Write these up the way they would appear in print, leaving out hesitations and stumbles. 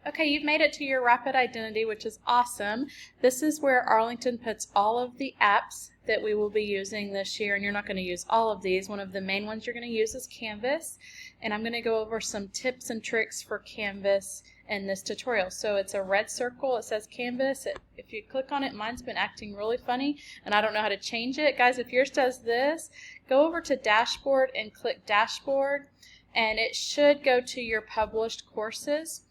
Okay, you've made it to your Rapid Identity, which is awesome. This is where Arlington puts all of the apps that we will be using this year, and you're not going to use all of these. One of the main ones you're going to use is Canvas, and I'm going to go over some tips and tricks for Canvas in this tutorial. So it's a red circle, it says Canvas. If you click on it, mine's been acting really funny, and I don't know how to change it. Guys, if yours does this, go over to Dashboard and click Dashboard, and it should go to your published courses.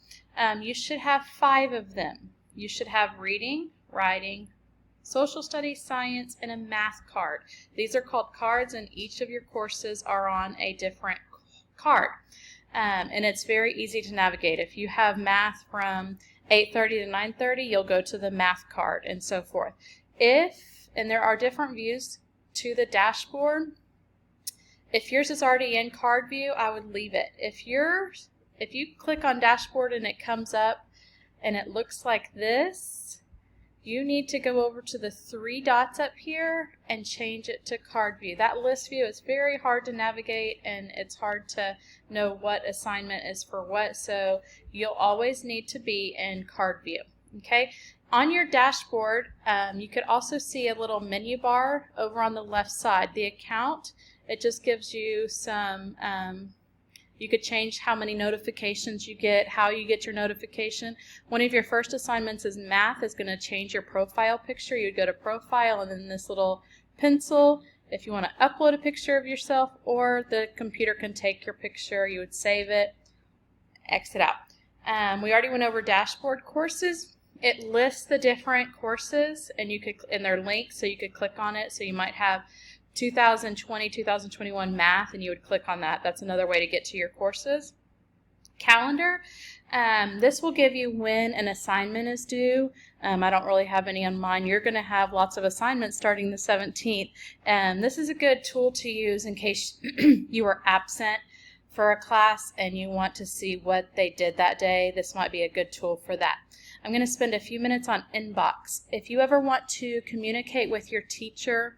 You should have 5 of them. You should have reading, writing, social studies, science, and a math card. These are called cards, and each of your courses are on a different card. And it's very easy to navigate. If you have math from 8:30 to 9:30, you'll go to the math card and so forth. And there are different views to the dashboard. If yours is already in card view, I would leave it. If you click on dashboard and it comes up and it looks like this, you need to go over to the 3 dots up here and change it to card view. That list view is very hard to navigate, and it's hard to know what assignment is for what, so you'll always need to be in card view. Okay? On your dashboard, you could also see a little menu bar over on the left side. The account, it just gives you some you could change how many notifications you get, how you get your notification. One of your first assignments is math. Is going to change your profile picture. You would go to profile and then this little pencil. If you want to upload a picture of yourself, or the computer can take your picture, you would save it, exit out. We already went over dashboard courses. It lists the different courses, and they're linked, so you could click on it. So you might have 2020, 2021 math, and you would click on that. That's another way to get to your courses. Calendar, this will give you when an assignment is due. I don't really have any on mine. You're going to have lots of assignments starting the 17th. This is a good tool to use in case you are absent for a class and you want to see what they did that day. This might be a good tool for that. I'm going to spend a few minutes on Inbox. If you ever want to communicate with your teacher,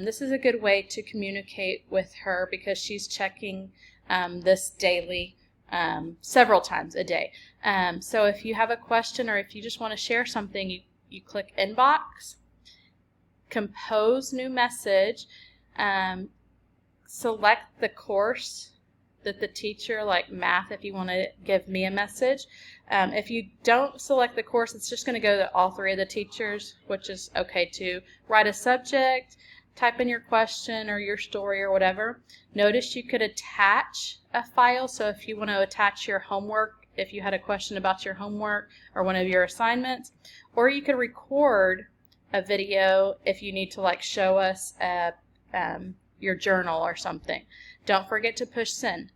this is a good way to communicate with her because she's checking this daily, several times a day. So if you have a question or if you just want to share something, you click Inbox, compose new message, select the course that the teacher, like math, if you want to give me a message. If you don't select the course, it's just going to go to all 3 of the teachers, which is okay too. Write a subject, type in your question or your story or whatever. Notice you could attach a file, so if you want to attach your homework, if you had a question about your homework or one of your assignments, or you could record a video if you need to like show us your journal or something. Don't forget to push send.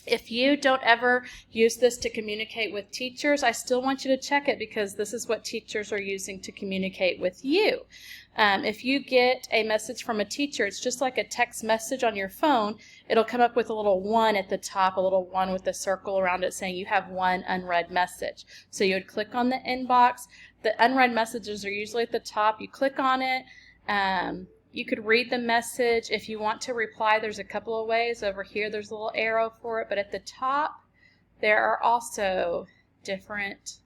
If you don't ever use this to communicate with teachers, I still want you to check it because this is what teachers are using to communicate with you. If you get a message from a teacher, it's just like a text message on your phone. It'll come up with a little 1 at the top, a little 1 with a circle around it saying you have 1 unread message. So you would click on the inbox. The unread messages are usually at the top. You click on it. You could read the message. If you want to reply, there's a couple of ways. Over here, there's a little arrow for it. But at the top, there are also different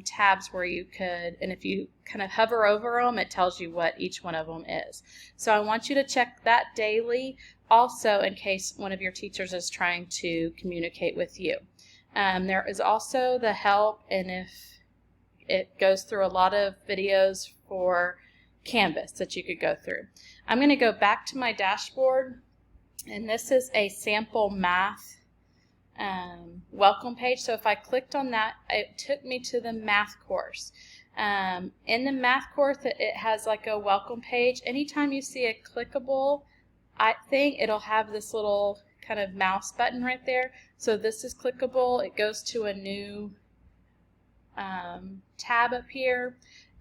tabs where you could, and if you kind of hover over them, it tells you what each one of them is. So I want you to check that daily, also in case one of your teachers is trying to communicate with you. There is also the help, and if it goes through a lot of videos for Canvas that you could go through. I'm going to go back to my dashboard, and this is a sample math welcome page. So if I clicked on that, it took me to the math course. In the math course, it has like a welcome page. Anytime you see a clickable thing, it'll have this little kind of mouse button right there. So this is clickable. It goes to a new tab up here.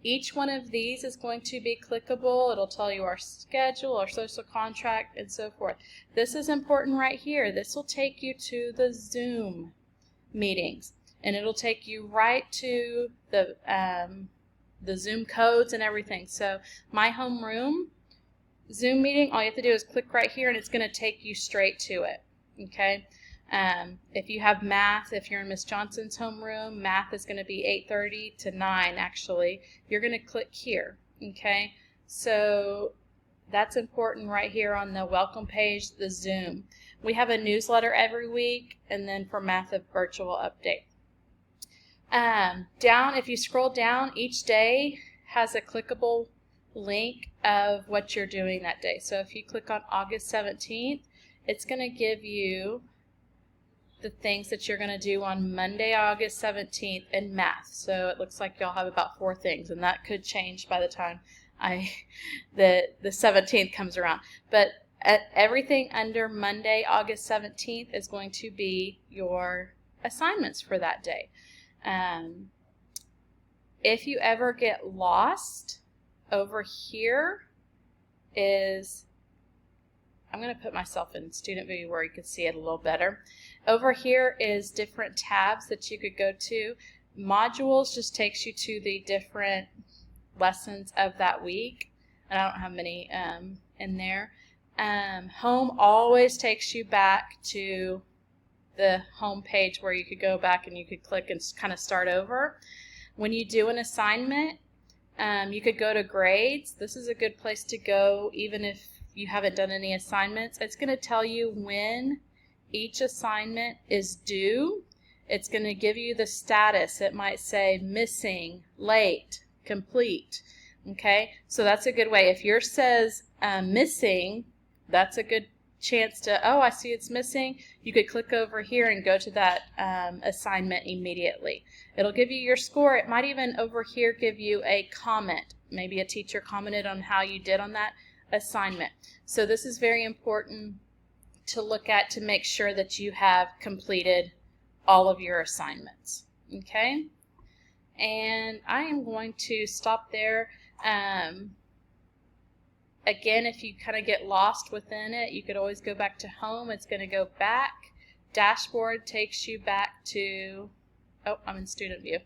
Each one of these is going to be clickable. It'll tell you our schedule, our social contract, and so forth. This is important right here. This will take you to the Zoom meetings, and it'll take you right to the Zoom codes and everything. So my homeroom Zoom meeting, all you have to do is click right here, and it's going to take you straight to it. Okay. If you have math, if you're in Miss Johnson's homeroom, math is going to be 8:30 to 9 actually. You're going to click here, okay? So that's important right here on the welcome page, the Zoom. We have a newsletter every week, and then for math, a virtual update. Down, if you scroll down, each day has a clickable link of what you're doing that day. So if you click on August 17th, it's going to give you the things that you're going to do on Monday, August 17th in math. So it looks like y'all have about 4 things, and that could change by the time the 17th comes around. But everything under Monday, August 17th is going to be your assignments for that day. If you ever get lost, over here is, I'm going to put myself in student view where you can see it a little better. Over here is different tabs that you could go to. Modules just takes you to the different lessons of that week, and I don't have many in there. Home always takes you back to the home page where you could go back and you could click and kind of start over. When you do an assignment, you could go to grades. This is a good place to go even if you haven't done any assignments. It's going to tell you when each assignment is due. It's going to give you the status. It might say missing, late, complete. Okay, so that's a good way. If yours says missing, that's a good chance to, oh, I see it's missing. You could click over here and go to that assignment immediately. It'll give you your score. It might even over here give you a comment. Maybe a teacher commented on how you did on that assignment. So this is very important to look at to make sure that you have completed all of your assignments. Okay, and I am going to stop there. Again, if you kind of get lost within it, you could always go back to home. It's going to go back. Dashboard takes you back to, oh, I'm in student view.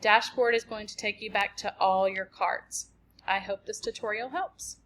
Dashboard is going to take you back to all your cards. I hope this tutorial helps.